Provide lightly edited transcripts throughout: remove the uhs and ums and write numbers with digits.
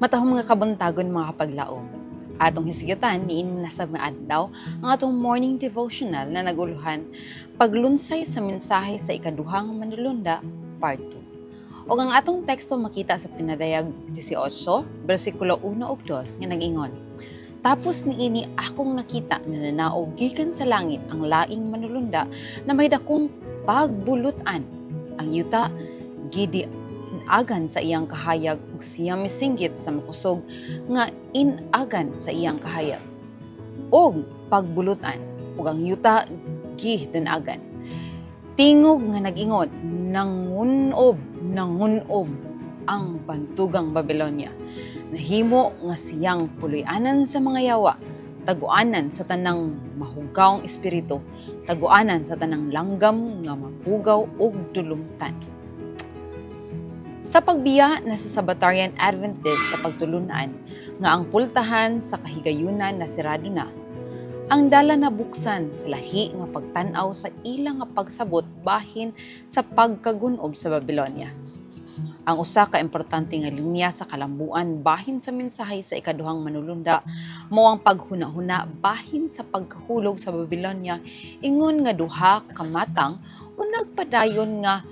Matahong mga kabuntagon mga kapaglaom. Atong hisigitan niini na sa mga adlaw ang atong morning devotional na naguluhan paglunsay sa mensahe sa ikaduhang manulunda part 2. O ang atong teksto makita sa pinadayag 18, bersikulo 1 ug 2 nga nag-ingon. Tapos niini akong nakita na nanaog gikan sa langit ang laing manulunda na may dakong pagbulutan. Ang yuta gidi agan sa iyang kahayag ug siya misinggit sa makusog nga inagan sa iyang kahayag. Og pagbulutan ug ang yuta gihdenagan. Tingog nga nag-ingon, nangunob ang bantugang Babilonia. Nahimo nga siyang puloy-anan sa mga yawa, taguanan sa tanang mahugawng espiritu, taguanan sa tanang langgam nga mapugaw ug dulumtan. Sa pagbiya na sa Sabbatarian Adventist sa pagtulunan nga ang pultahan sa kahigayunan na sirado na, ang dala na buksan sa lahi nga pagtan-aw sa ilang nga pagsabot bahin sa pagkagunob sa Babilonia. Ang usa ka importante nga linya sa kalambuan bahin sa mensahe sa ikaduhang manulunda mao ang paghuna-huna bahin sa pagkahulog sa Babilonia ingon nga duha ka matang o nagpadayon nga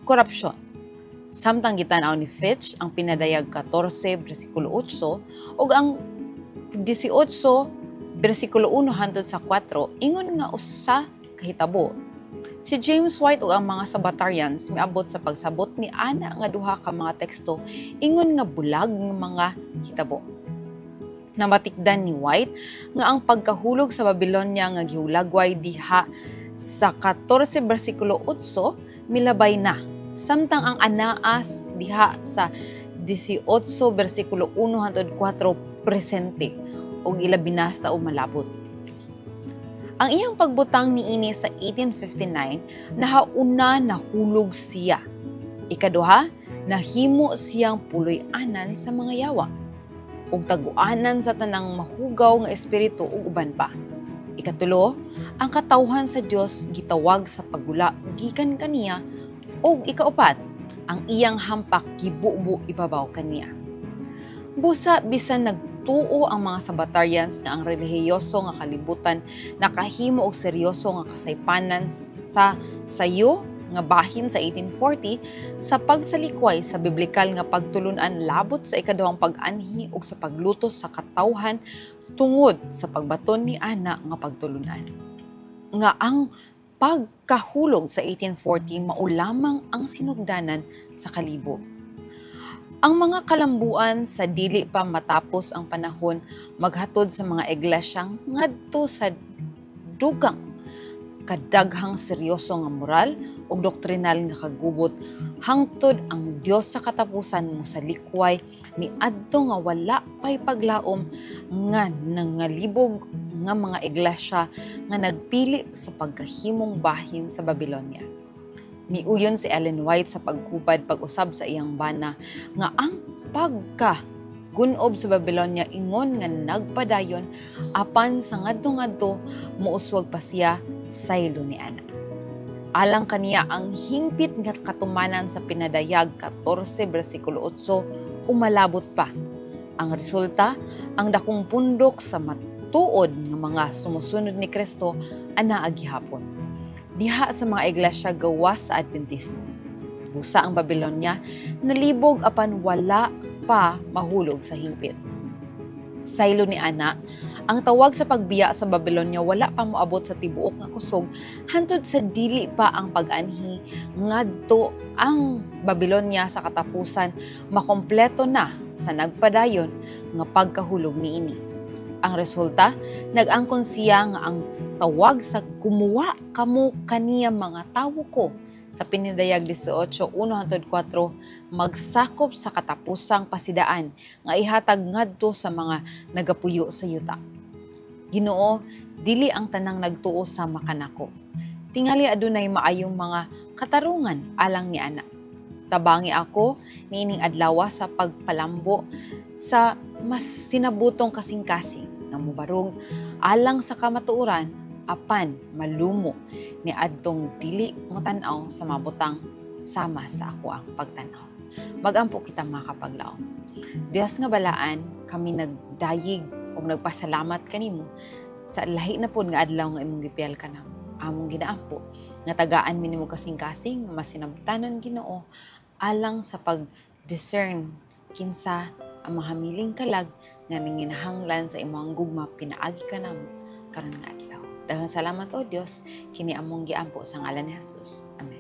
korupsyon. Samtang gitanaw ni Fitch ang pinadayag 14 bersikulo 8 ug ang 18 bersikulo 1 hangtod sa 4 ingon nga usa ka hitabo. Si James White ug ang mga Sabbatarians miabot sa pagsabot ni ana nga duha ka mga teksto ingon nga bulag nga mga hitabo. Namatikdan ni White nga ang pagkahulog sa Babilonia nga gihulagway diha sa 14 bersikulo 8 milabay na. Samtang ang anaas diha sa 18 bersikulo 1 hangtod 4 presente ug ilabi na sa umalabot. Ang iyang pagbutang niini sa 1859 nahauna nahulog siya. Ikaduha, nahimo siyang puloy-anan sa mga yawa ug taguanan sa tanang mahugaw nga espiritu ug uban pa. Ikatulo, ang katawhan sa Dios gitawag sa paggula gikan kaniya. Og ikaupat, ang iyang hampak gibubo ibabaw kaniya. Busa bisan nagtuo ang mga Sabbatarians nga ang relihiyoso nga kalibutan nakahimo og seryoso nga kasaypanan sa sayo nga bahin sa 1840 sa pagsalikway sa biblikal nga pagtulunan labot sa ikaduhang pag-anhi ug sa paglutos sa katawhan tungod sa pagbaton ni ana nga pagtulunan. Nga ang pagkahulog sa 1840 maulamang ang sinugdanan sa kalibo. Ang mga kalambuan sa dili pa matapos ang panahon maghatod sa mga iglesyang ngadto sa dugang kadaghang seryoso nga moral ug doktrinal nga kagubot hangtod ang Dios sa katapusan mo sa likway ni adto nga wala pay paglaom nga nangalibog nga mga iglesia nga nagpili sa pagkahimong bahin sa Babilonia. Miuyon si Ellen White sa pagkubad pag-usab sa iyang bana nga ang pagkagunob sa Babilonia ingon nga nagpadayon apan sa ngadto-ngadto mouswag pa siya saylo ni ana. Alang kaniya ang hingpit nga katumanan sa pinadayag 14 bersikulo 8 umalabot pa. Ang resulta, ang dakong pundok sa matuod nga mga sumusunod ni Kristo anaa gihapon. Diha sa mga iglesia gawas sa Adventismo. Busa ang Babilonia, nalibog apan wala pa mahulog sa hingpit. Saylo ni ana, ang tawag sa pagbiya sa Babilonia wala pa moabot sa tibuok nga kusog hantod sa dili pa ang pag-anhi ngadto ang Babilonia sa katapusan makompleto na sa nagpadayon nga pagkahulog niini. Ang resulta, nag-angkon siya nga ang tawag sa kumuha kamo kaniya mga tawo ko sa pinidayag 18:1-4 magsakop sa katapusang pasidaan nga ihatag ngadto sa mga nagapuyo sa yuta. Ginoo, dili ang tanang nagtuo sa makanako. Tingali adunay maayong mga katarungan alang ni ana. Tabangi ako niining adlaw sa pagpalambo sa mas sinabutong kasing-kasing nga mobarog alang sa kamatuoran apan malumo ni adtong dili mo tan-aw sa mabutang sama sa ako ang pagtan-aw. magampo kita makapaglaom. Dios nga balaan, kami nagdayig o nagpasalamat kanimo sa lahi na pod nga adlaw nga imong gipiyal ka na among ginaampo nga tagaan mi nimo kasing-kasing nga masinabtanan Ginoo alang sa pag-discern kinsa ang mahamiling kalag nga nanginahanglan sa imong gugma pinaagi ka namo karon nga adlaw. Daghang salamat o Dios kini among giampo sa ngalan ni Jesus. Amen.